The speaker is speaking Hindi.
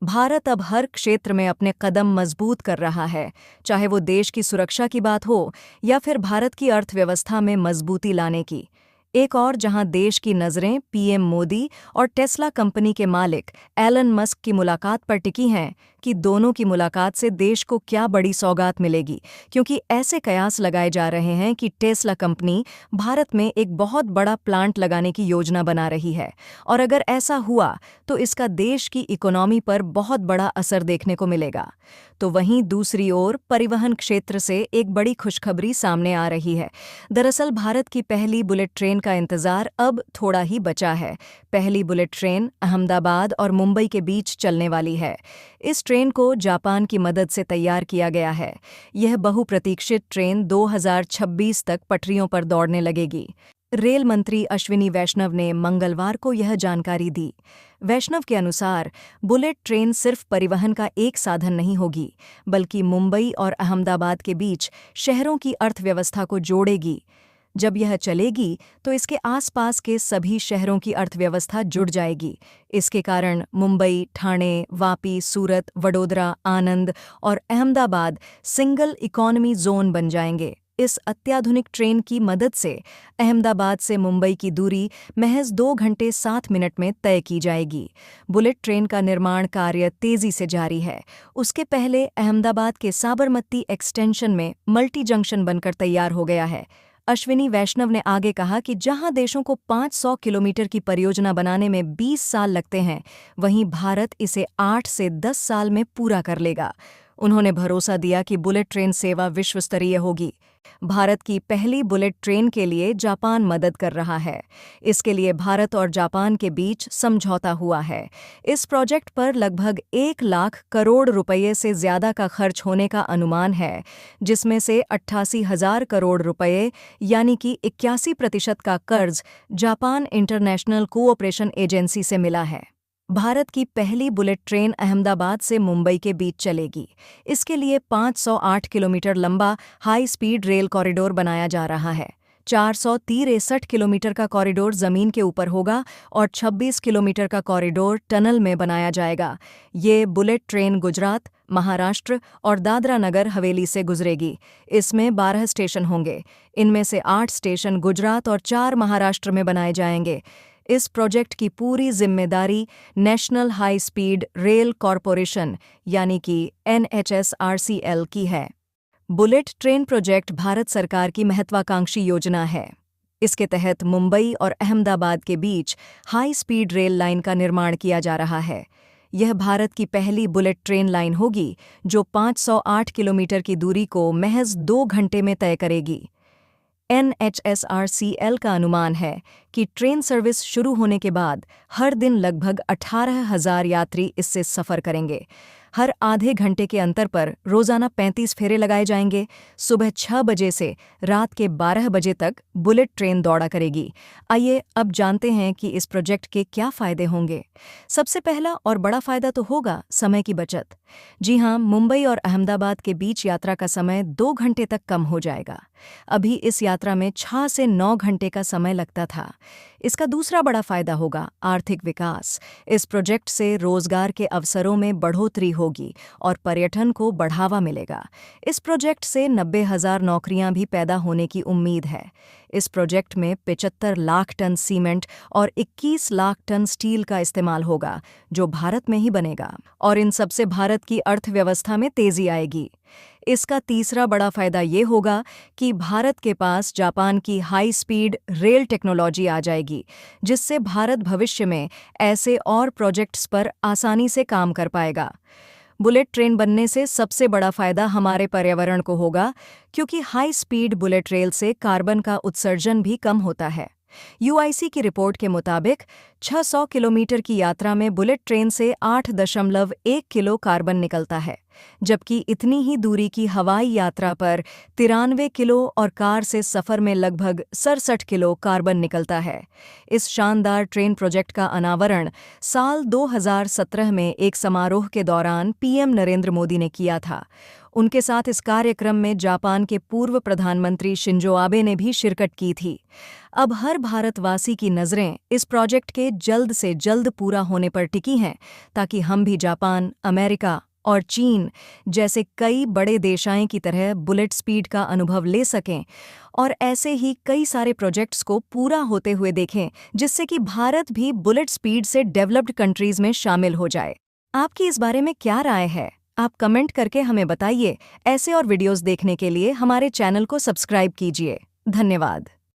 भारत अब हर क्षेत्र में अपने कदम मजबूत कर रहा है, चाहे वो देश की सुरक्षा की बात हो या फिर भारत की अर्थव्यवस्था में मजबूती लाने की। एक और जहां देश की नज़रें पीएम मोदी और टेस्ला कंपनी के मालिक एलन मस्क की मुलाकात पर टिकी हैं कि दोनों की मुलाकात से देश को क्या बड़ी सौगात मिलेगी, क्योंकि ऐसे कयास लगाए जा रहे हैं कि टेस्ला कंपनी भारत में एक बहुत बड़ा प्लांट लगाने की योजना बना रही है। और अगर ऐसा हुआ तो इसका देश की इकोनॉमी पर बहुत बड़ा असर देखने को मिलेगा। तो वहीं दूसरी ओर परिवहन क्षेत्र से एक बड़ी खुशखबरी सामने आ रही है। दरअसल भारत की पहली बुलेट ट्रेन का इंतजार अब थोड़ा ही बचा है। पहली बुलेट ट्रेन अहमदाबाद और मुंबई के बीच चलने वाली है। इस ट्रेन को जापान की मदद से तैयार किया गया है। यह बहुप्रतीक्षित ट्रेन 2026 तक पटरियों पर दौड़ने लगेगी। रेल मंत्री अश्विनी वैष्णव ने मंगलवार को यह जानकारी दी। वैष्णव के अनुसार बुलेट ट्रेन सिर्फ परिवहन का एक साधन नहीं होगी, बल्कि मुंबई और अहमदाबाद के बीच शहरों की अर्थव्यवस्था को जोड़ेगी। जब यह चलेगी तो इसके आसपास के सभी शहरों की अर्थव्यवस्था जुड़ जाएगी। इसके कारण मुंबई, ठाणे, वापी, सूरत, वडोदरा, आनंद और अहमदाबाद सिंगल इकोनॉमी जोन बन जाएंगे। इस अत्याधुनिक ट्रेन की मदद से अहमदाबाद से मुंबई की दूरी महज 2 घंटे 7 मिनट में तय की जाएगी। बुलेट ट्रेन का निर्माण कार्य तेजी से जारी है। उसके पहले अहमदाबाद के साबरमती एक्सटेंशन में मल्टी जंक्शन बनकर तैयार हो गया है। अश्विनी वैष्णव ने आगे कहा कि जहां देशों को 500 किलोमीटर की परियोजना बनाने में 20 साल लगते हैं, वहीं भारत इसे 8 से 10 साल में पूरा कर लेगा। उन्होंने भरोसा दिया कि बुलेट ट्रेन सेवा विश्व स्तरीय होगी। भारत की पहली बुलेट ट्रेन के लिए जापान मदद कर रहा है। इसके लिए भारत और जापान के बीच समझौता हुआ है। इस प्रोजेक्ट पर लगभग 1 लाख करोड़ रुपये से ज्यादा का खर्च होने का अनुमान है, जिसमें से 88,000 करोड़ रुपये यानी कि 81% का कर्ज जापान इंटरनेशनल कोऑपरेशन एजेंसी से मिला है। भारत की पहली बुलेट ट्रेन अहमदाबाद से मुंबई के बीच चलेगी। इसके लिए 508 किलोमीटर लंबा हाई स्पीड रेल कॉरिडोर बनाया जा रहा है। 463 किलोमीटर का कॉरिडोर जमीन के ऊपर होगा और 26 किलोमीटर का कॉरिडोर टनल में बनाया जाएगा। ये बुलेट ट्रेन गुजरात, महाराष्ट्र और दादरा नगर हवेली से गुजरेगी। इसमें 12 स्टेशन होंगे। इनमें से 8 स्टेशन गुजरात और 4 महाराष्ट्र में बनाए जाएंगे। इस प्रोजेक्ट की पूरी जिम्मेदारी national high speed rail corporation यानी कि NHSRCL की है। बुलेट ट्रेन प्रोजेक्ट भारत सरकार की महत्वाकांक्षी योजना है। इसके तहत मुंबई और अहमदाबाद के बीच हाई स्पीड रेल लाइन का निर्माण किया जा रहा है। यह भारत की पहली बुलेट ट्रेन लाइन होगी जो 508 किलोमीटर की दूरी को महज 2 घंटे में तय करेगी। NHSRCL का अनुमान है कि ट्रेन सर्विस शुरू होने के बाद हर दिन लगभग 18,000 यात्री इससे सफ़र करेंगे। हर आधे घंटे के अंतर पर रोज़ाना 35 फेरे लगाए जाएंगे। सुबह 6 बजे से रात के 12 बजे तक बुलेट ट्रेन दौड़ा करेगी। आइए अब जानते हैं कि इस प्रोजेक्ट के क्या फ़ायदे होंगे। सबसे पहला और बड़ा फ़ायदा तो होगा समय की बचत। जी हाँ, मुंबई और अहमदाबाद के बीच यात्रा का समय 2 घंटे तक कम हो जाएगा। अभी इस यात्रा में 6 से 9 घंटे का समय लगता था। इसका दूसरा बड़ा फायदा होगा आर्थिक विकास। इस प्रोजेक्ट से रोजगार के अवसरों में बढ़ोतरी होगी और पर्यटन को बढ़ावा मिलेगा। इस प्रोजेक्ट से 90,000 नौकरियां भी पैदा होने की उम्मीद है। इस प्रोजेक्ट में 75 लाख टन सीमेंट और 21 लाख टन स्टील का इस्तेमाल होगा, जो भारत में ही बनेगा, और इन सबसे भारत की अर्थव्यवस्था में तेजी आएगी। इसका तीसरा बड़ा फायदा ये होगा कि भारत के पास जापान की हाई स्पीड रेल टेक्नोलॉजी आ जाएगी, जिससे भारत भविष्य में ऐसे और प्रोजेक्ट्स पर आसानी से काम कर पाएगा। बुलेट ट्रेन बनने से सबसे बड़ा फायदा हमारे पर्यावरण को होगा, क्योंकि हाई स्पीड बुलेट रेल से कार्बन का उत्सर्जन भी कम होता है। UIC की रिपोर्ट के मुताबिक 600 किलोमीटर की यात्रा में बुलेट ट्रेन से 8.1 किलो कार्बन निकलता है, जबकि इतनी ही दूरी की हवाई यात्रा पर 93 किलो और कार से सफ़र में लगभग 67 किलो कार्बन निकलता है। इस शानदार ट्रेन प्रोजेक्ट का अनावरण साल 2017 में एक समारोह के दौरान PM नरेंद्र मोदी ने किया था। उनके साथ इस कार्यक्रम में जापान के पूर्व प्रधानमंत्री शिंजो आबे ने भी शिरकत की थी। अब हर भारतवासी की नज़रें इस प्रोजेक्ट के जल्द से जल्द पूरा होने पर टिकी हैं, ताकि हम भी जापान, अमेरिका और चीन जैसे कई बड़े देशाएं की तरह बुलेट स्पीड का अनुभव ले सकें और ऐसे ही कई सारे प्रोजेक्ट्स को पूरा होते हुए देखें, जिससे कि भारत भी बुलेट स्पीड से डेवलप्ड कंट्रीज में शामिल हो जाए। आपकी इस बारे में क्या राय है? आप कमेंट करके हमें बताइए। ऐसे और वीडियोस देखने के लिए हमारे चैनल को सब्सक्राइब कीजिए। धन्यवाद।